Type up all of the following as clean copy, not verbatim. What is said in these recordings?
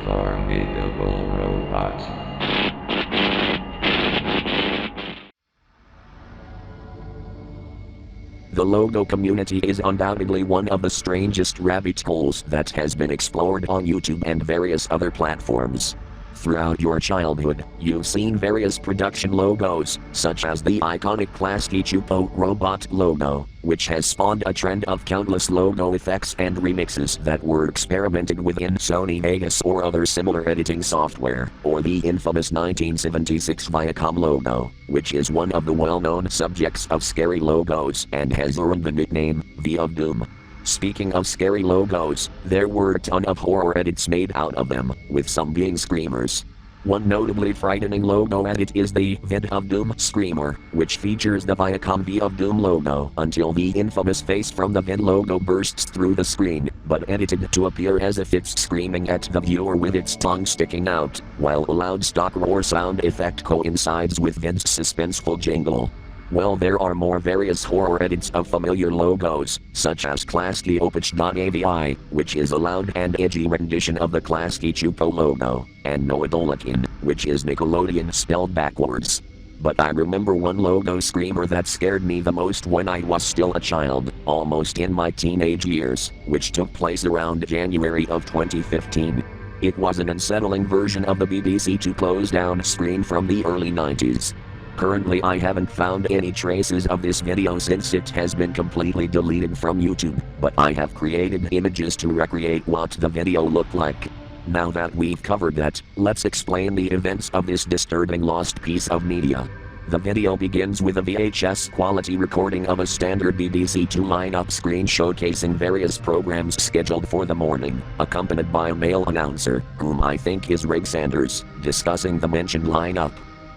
formidable robot. The logo community is undoubtedly one of the strangest rabbit holes that has been explored on YouTube and various other platforms. Throughout your childhood, you've seen various production logos, such as the iconic Closedown robot logo, which has spawned a trend of countless logo effects and remixes that were experimented with in Sony Vegas or other similar editing software, or the infamous 1976 Viacom logo, which is one of the well-known subjects of scary logos and has earned the nickname V of Doom. Speaking of scary logos, there were a ton of horror edits made out of them, with some being screamers. One notably frightening logo edit is the V of Doom Screamer, which features the Viacom V of Doom logo until the infamous face from the V logo bursts through the screen, but edited to appear as if it's screaming at the viewer with its tongue sticking out, while a loud stock roar sound effect coincides with V's suspenseful jingle. Well, there are more various horror edits of familiar logos, such as Closedown.avi, which is a loud and edgy rendition of the Closedown logo, and Noadolican, which is Nickelodeon spelled backwards. But I remember one logo screamer that scared me the most when I was still a child, almost in my teenage years, which took place around January of 2015. It was an unsettling version of the BBC2 Closedown screen from the early 90s. Currently I haven't found any traces of this video since it has been completely deleted from YouTube, but I have created images to recreate what the video looked like. Now that we've covered that, let's explain the events of this disturbing lost piece of media. The video begins with a VHS quality recording of a standard BBC2 lineup screen showcasing various programs scheduled for the morning, accompanied by a male announcer, whom I think is Rig Sanders, discussing the mentioned lineup.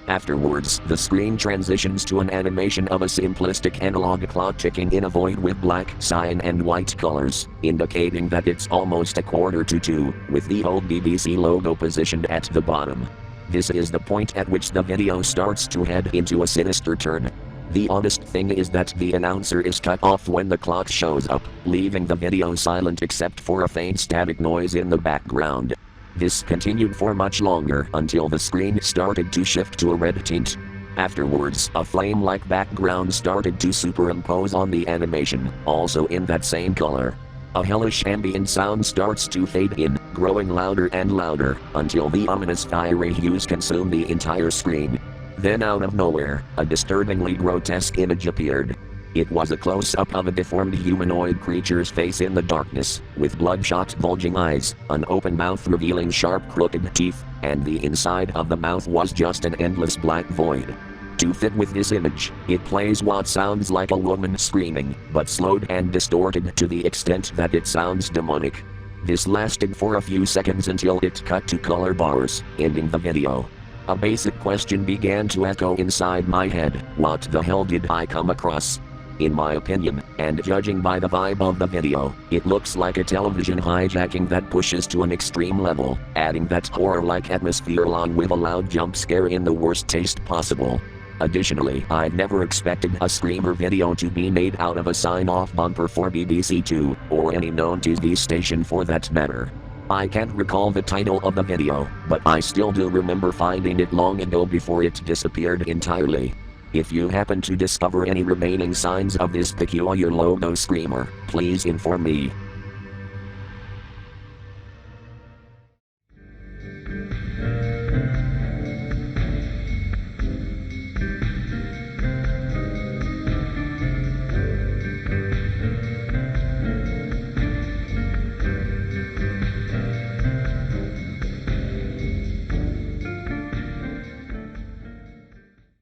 Afterwards, the screen transitions to an animation of a simplistic analog clock ticking in a void with black, cyan and white colors, indicating that it's almost 1:45, with the old BBC logo positioned at the bottom. This is the point at which the video starts to head into a sinister turn. The honest thing is that the announcer is cut off when the clock shows up, leaving the video silent except for a faint static noise in the background. This continued for much longer until the screen started to shift to a red tint. Afterwards, a flame-like background started to superimpose on the animation, also in that same color. A hellish ambient sound starts to fade in, growing louder and louder, until the ominous fiery hues consume the entire screen. Then out of nowhere, a disturbingly grotesque image appeared. It was a close-up of a deformed humanoid creature's face in the darkness, with bloodshot bulging eyes, an open mouth revealing sharp crooked teeth, and the inside of the mouth was just an endless black void. To fit with this image, it plays what sounds like a woman screaming, but slowed and distorted to the extent that it sounds demonic. This lasted for a few seconds until it cut to color bars, ending the video. A basic question began to echo inside my head: what the hell did I come across? In my opinion, and judging by the vibe of the video, it looks like a television hijacking that pushes to an extreme level, adding that horror-like atmosphere along with a loud jump scare in the worst taste possible. Additionally, I'd never expected a screamer video to be made out of a sign-off bumper for BBC2, or any known TV station for that matter. I can't recall the title of the video, but I still do remember finding it long ago before it disappeared entirely. If you happen to discover any remaining signs of this peculiar logo screamer, please inform me.